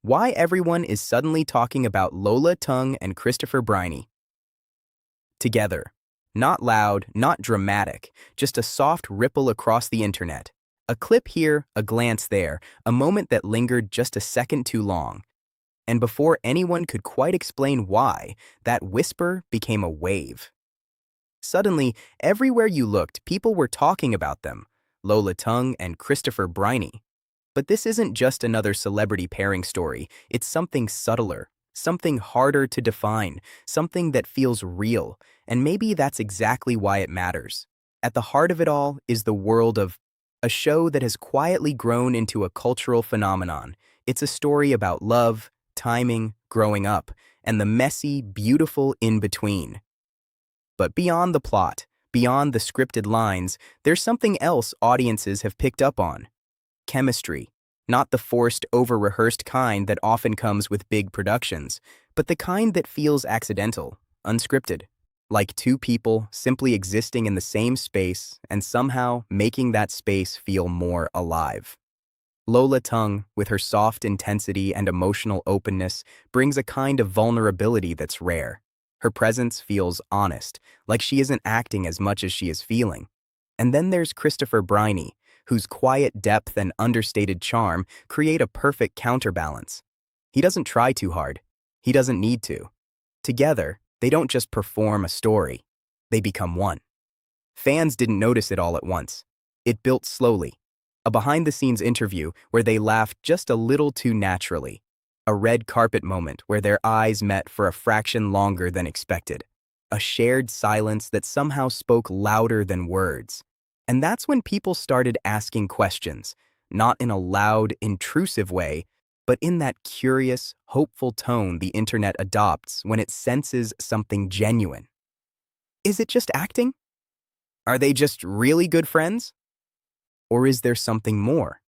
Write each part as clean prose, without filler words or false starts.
Why everyone is suddenly talking about Lola Tung and Christopher Briney together. Not loud, not dramatic, just a soft ripple across the internet. A clip here, a glance there, a moment that lingered just a second too long. And before anyone could quite explain why, that whisper became a wave. Suddenly, everywhere you looked, people were talking about them, Lola Tung and Christopher Briney. But this isn't just another celebrity pairing story, it's something subtler, something harder to define, something that feels real, and maybe that's exactly why it matters. At the heart of it all is the world of a show that has quietly grown into a cultural phenomenon. It's a story about love, timing, growing up, and the messy, beautiful in-between. But beyond the plot, beyond the scripted lines, there's something else audiences have picked up on. Chemistry. Not the forced, over-rehearsed kind that often comes with big productions, but the kind that feels accidental, unscripted. Like two people simply existing in the same space and somehow making that space feel more alive. Lola Tung, with her soft intensity and emotional openness, brings a kind of vulnerability that's rare. Her presence feels honest, like she isn't acting as much as she is feeling. And then there's Christopher Briney, whose quiet depth and understated charm create a perfect counterbalance. He doesn't try too hard. He doesn't need to. Together, they don't just perform a story. They become one. Fans didn't notice it all at once. It built slowly. A behind-the-scenes interview where they laughed just a little too naturally. A red carpet moment where their eyes met for a fraction longer than expected. A shared silence that somehow spoke louder than words. And that's when people started asking questions, not in a loud, intrusive way, but in that curious, hopeful tone the internet adopts when it senses something genuine. Is it just acting? Are they just really good friends? Or is there something more?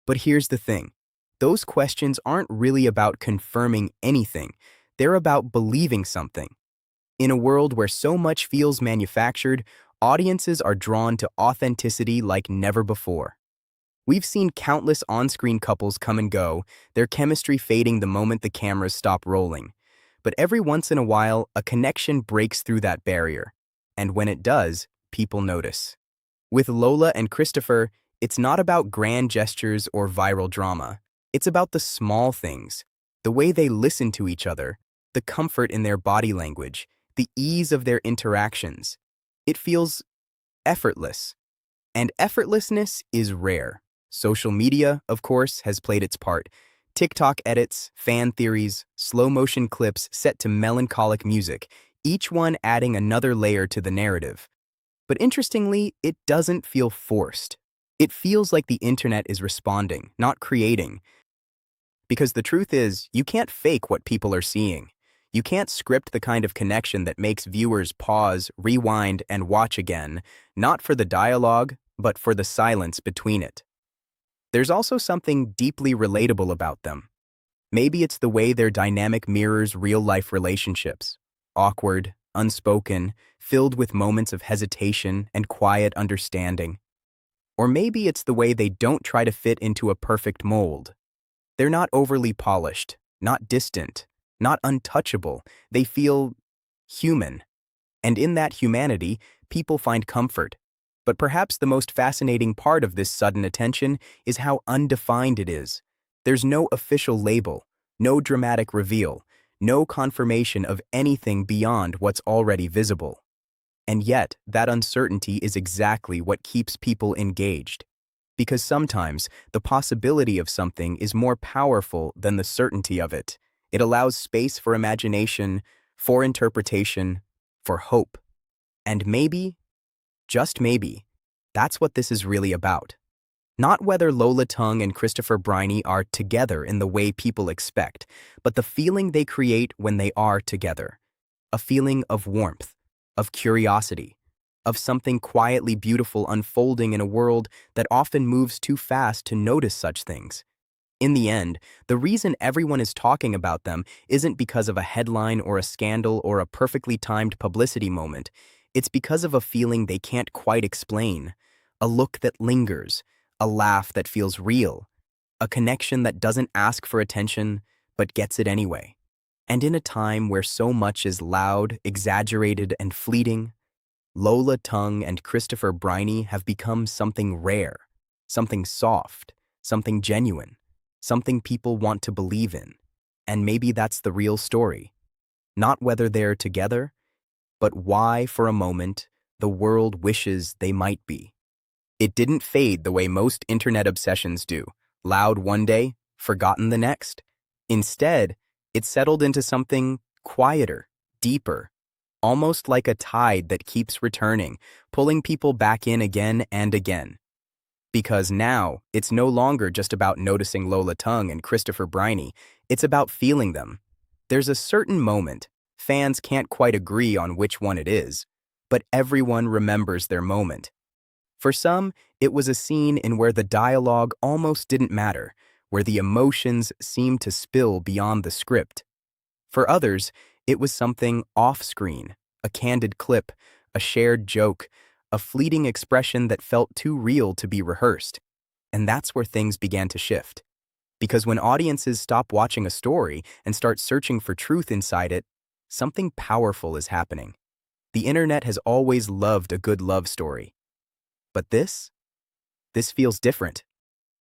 But here's the thing. Those questions aren't really about confirming anything. They're about believing something. In a world where so much feels manufactured, audiences are drawn to authenticity like never before. We've seen countless on-screen couples come and go, their chemistry fading the moment the cameras stop rolling. But every once in a while, a connection breaks through that barrier. And when it does, people notice. With Lola and Christopher, it's not about grand gestures or viral drama. It's about the small things, the way they listen to each other, the comfort in their body language, the ease of their interactions. It feels effortless. And effortlessness is rare. Social media, of course, has played its part. TikTok edits, fan theories, slow-motion clips set to melancholic music, each one adding another layer to the narrative. But interestingly, it doesn't feel forced. It feels like the internet is responding, not creating. Because the truth is, you can't fake what people are seeing. You can't script the kind of connection that makes viewers pause, rewind, and watch again, not for the dialogue, but for the silence between it. There's also something deeply relatable about them. Maybe it's the way their dynamic mirrors real-life relationships. Awkward, unspoken, filled with moments of hesitation and quiet understanding. Or maybe it's the way they don't try to fit into a perfect mold. They're not overly polished, not distant, not untouchable. They feel human. And in that humanity, people find comfort. But perhaps the most fascinating part of this sudden attention is how undefined it is. There's no official label, no dramatic reveal, no confirmation of anything beyond what's already visible. And yet, that uncertainty is exactly what keeps people engaged. Because sometimes, the possibility of something is more powerful than the certainty of it. It allows space for imagination, for interpretation, for hope. And maybe, just maybe, that's what this is really about. Not whether Lola Tung and Christopher Briney are together in the way people expect, but the feeling they create when they are together. A feeling of warmth, of curiosity, of something quietly beautiful unfolding in a world that often moves too fast to notice such things. In the end, the reason everyone is talking about them isn't because of a headline or a scandal or a perfectly timed publicity moment. It's because of a feeling they can't quite explain, a look that lingers, a laugh that feels real, A connection that doesn't ask for attention, but gets it anyway. And in a time where so much is loud, exaggerated, and fleeting, Lola Tung and Christopher Briney have become something rare, something soft, something genuine, something people want to believe in. And maybe that's the real story. Not whether they're together, but why, for a moment, the world wishes they might be. It didn't fade the way most internet obsessions do, loud one day, forgotten the next. Instead, it settled into something quieter, deeper, almost like a tide that keeps returning, pulling people back in again and again. Because now, it's no longer just about noticing Lola Tung and Christopher Briney, it's about feeling them. There's a certain moment, fans can't quite agree on which one it is, but everyone remembers their moment. For some, it was a scene in where the dialogue almost didn't matter, where the emotions seemed to spill beyond the script. For others, it was something off-screen, a candid clip, a shared joke, a fleeting expression that felt too real to be rehearsed. And that's where things began to shift. Because when audiences stop watching a story and start searching for truth inside it, something powerful is happening. The internet has always loved a good love story. But this feels different.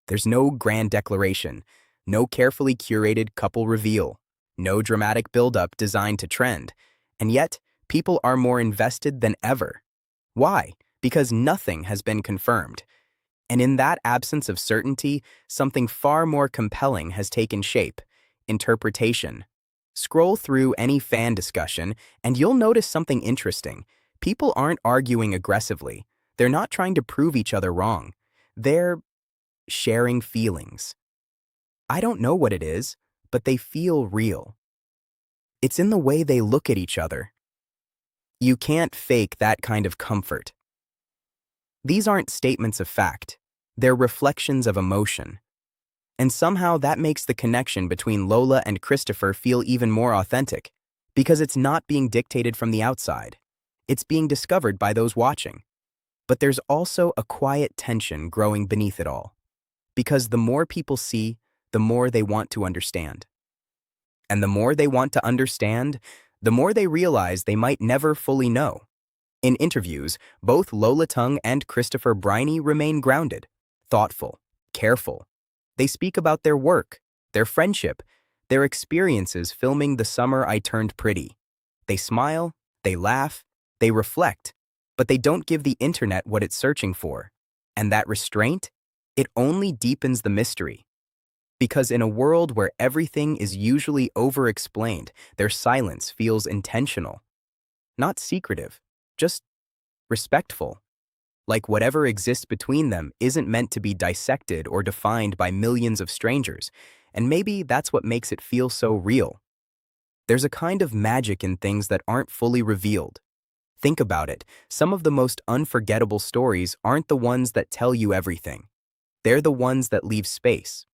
There's no grand declaration, no carefully curated couple reveal, no dramatic build-up designed to trend, and yet people are more invested than ever. Why? Because nothing has been confirmed. And in that absence of certainty, something far more compelling has taken shape: interpretation. Scroll through any fan discussion, and you'll notice something interesting. People aren't arguing aggressively. They're not trying to prove each other wrong. They're sharing feelings. I don't know what it is, but they feel real. It's in the way they look at each other. You can't fake that kind of comfort. These aren't statements of fact. They're reflections of emotion. And somehow that makes the connection between Lola and Christopher feel even more authentic, because it's not being dictated from the outside. It's being discovered by those watching. But there's also a quiet tension growing beneath it all. Because the more people see, the more they want to understand. And the more they want to understand, the more they realize they might never fully know. In interviews, both Lola Tung and Christopher Briney remain grounded, thoughtful, careful. They speak about their work, their friendship, their experiences filming The Summer I Turned Pretty. They smile, they laugh, they reflect, but they don't give the internet what it's searching for. And that restraint? It only deepens the mystery. Because in a world where everything is usually over-explained, their silence feels intentional. Not secretive, just respectful. Like whatever exists between them isn't meant to be dissected or defined by millions of strangers, and maybe that's what makes it feel so real. There's a kind of magic in things that aren't fully revealed. Think about it, some of the most unforgettable stories aren't the ones that tell you everything. They're the ones that leave space.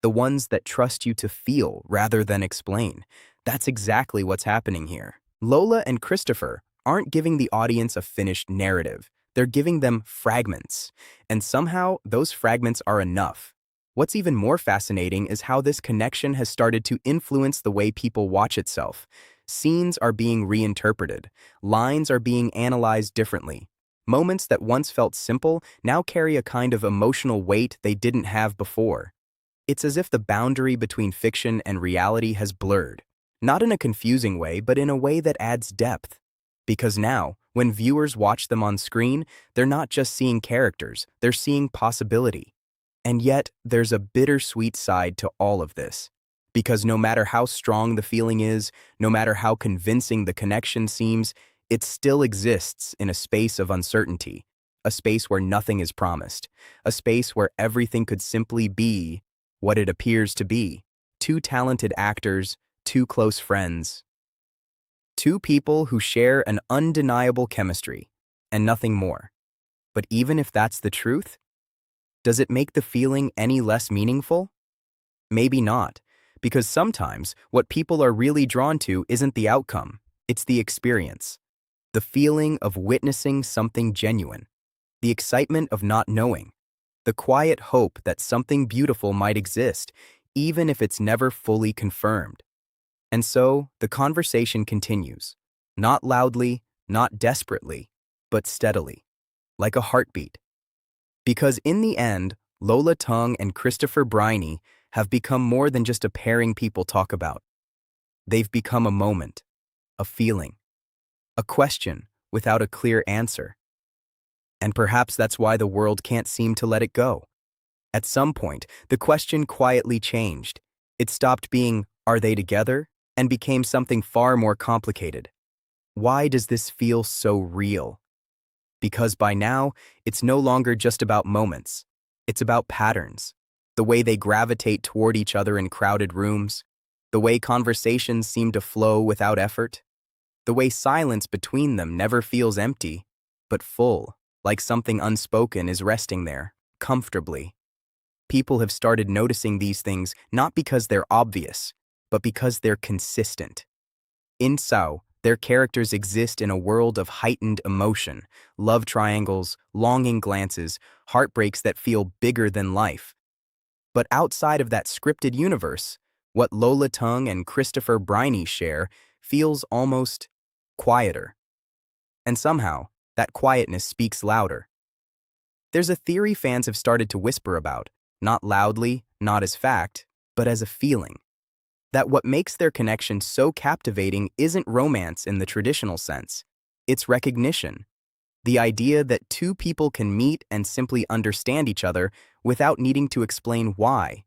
The ones that trust you to feel rather than explain. That's exactly what's happening here. Lola and Christopher aren't giving the audience a finished narrative. They're giving them fragments. And somehow, those fragments are enough. What's even more fascinating is how this connection has started to influence the way people watch itself. Scenes are being reinterpreted. Lines are being analyzed differently. Moments that once felt simple now carry a kind of emotional weight they didn't have before. It's as if the boundary between fiction and reality has blurred. Not in a confusing way, but in a way that adds depth. Because now, when viewers watch them on screen, they're not just seeing characters, they're seeing possibility. And yet, there's a bittersweet side to all of this. Because no matter how strong the feeling is, no matter how convincing the connection seems, it still exists in a space of uncertainty, a space where nothing is promised, a space where everything could simply be what it appears to be. Two talented actors, two close friends. Two people who share an undeniable chemistry, and nothing more. But even if that's the truth, does it make the feeling any less meaningful? Maybe not, because sometimes what people are really drawn to isn't the outcome, it's the experience. The feeling of witnessing something genuine. The excitement of not knowing. the quiet hope that something beautiful might exist, even if it's never fully confirmed. And so, the conversation continues, not loudly, not desperately, but steadily, like a heartbeat. Because in the end, Lola Tung and Christopher Briney have become more than just a pairing people talk about. They've become a moment, a feeling, a question without a clear answer. And perhaps that's why the world can't seem to let it go. At some point, the question quietly changed. It stopped being, are they together? And became something far more complicated. Why does this feel so real? Because by now, it's no longer just about moments. It's about patterns. The way they gravitate toward each other in crowded rooms. The way conversations seem to flow without effort. The way silence between them never feels empty, but full, like something unspoken is resting there, comfortably. People have started noticing these things not because they're obvious, but because they're consistent. In Sao, their characters exist in a world of heightened emotion, love triangles, longing glances, heartbreaks that feel bigger than life. But outside of that scripted universe, what Lola Tung and Christopher Briney share feels almost quieter. And somehow, that quietness speaks louder. There's a theory fans have started to whisper about, not loudly, not as fact, but as a feeling. That what makes their connection so captivating isn't romance in the traditional sense. It's recognition. The idea that two people can meet and simply understand each other without needing to explain why.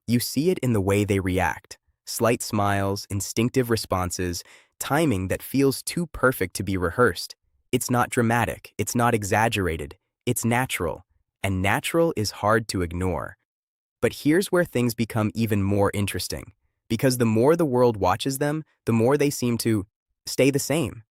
You see it in the way they react. Slight smiles, instinctive responses, timing that feels too perfect to be rehearsed. It's not dramatic, it's not exaggerated, it's natural. And natural is hard to ignore. But here's where things become even more interesting. Because the more the world watches them, the more they seem to stay the same.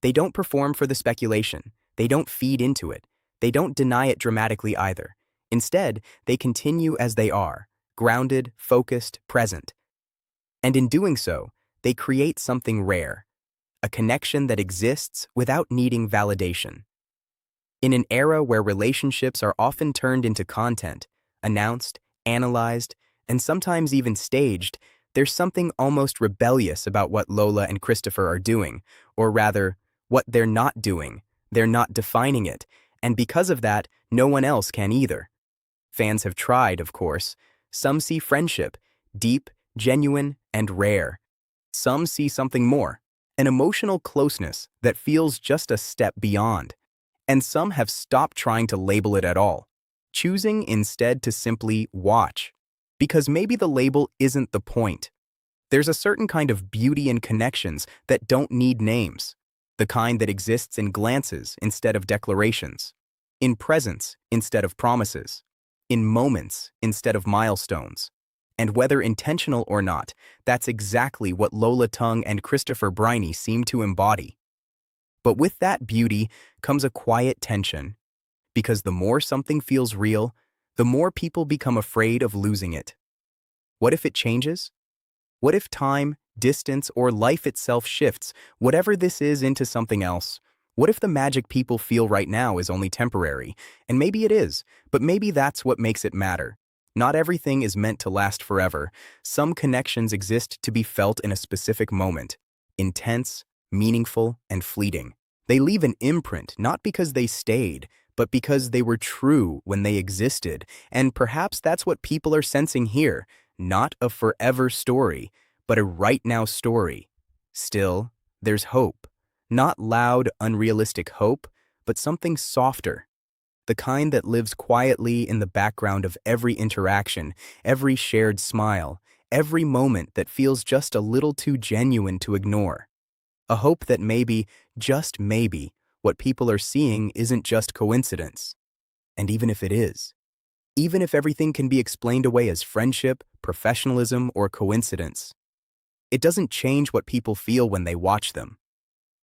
They don't perform for the speculation. They don't feed into it. They don't deny it dramatically either. Instead, they continue as they are, grounded, focused, present. And in doing so, they create something rare, a connection that exists without needing validation. In an era where relationships are often turned into content, announced, analyzed, and sometimes even staged, there's something almost rebellious about what Lola and Christopher are doing, or rather, what they're not doing. They're not defining it, and because of that, no one else can either. Fans have tried, of course. Some see friendship, deep, genuine, and rare. Some see something more, an emotional closeness that feels just a step beyond. And some have stopped trying to label it at all, choosing instead to simply watch. Because maybe the label isn't the point. There's a certain kind of beauty in connections that don't need names, the kind that exists in glances instead of declarations, in presence instead of promises, in moments instead of milestones. And whether intentional or not, that's exactly what Lola Tung and Christopher Briney seem to embody. But with that beauty comes a quiet tension, because the more something feels real, the more people become afraid of losing it. What if it changes? What if time, distance, or life itself shifts, whatever this is, into something else? What if the magic people feel right now is only temporary? And maybe it is, but maybe that's what makes it matter. Not everything is meant to last forever. Some connections exist to be felt in a specific moment, intense, meaningful, and fleeting. They leave an imprint not because they stayed, but because they were true when they existed. And perhaps that's what people are sensing here. Not a forever story, but a right-now story. Still, there's hope. Not loud, unrealistic hope, but something softer. The kind that lives quietly in the background of every interaction, every shared smile, every moment that feels just a little too genuine to ignore. A hope that maybe, just maybe, what people are seeing isn't just coincidence. And even if it is, even if everything can be explained away as friendship, professionalism, or coincidence, it doesn't change what people feel when they watch them.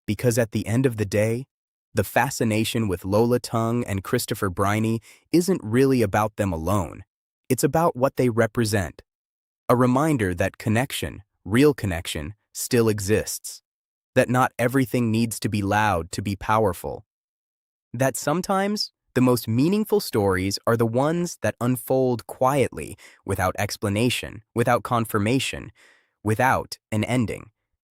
Because at the end of the day, the fascination with Lola Tung and Christopher Briney isn't really about them alone. It's about what they represent. A reminder that connection, real connection, still exists. That not everything needs to be loud to be powerful. That sometimes The most meaningful stories are the ones that unfold quietly, without explanation, without confirmation, without an ending.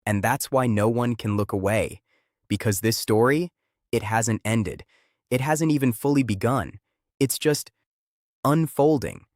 And that's why no one can look away. Because this story, it hasn't ended. It hasn't even fully begun. It's just unfolding.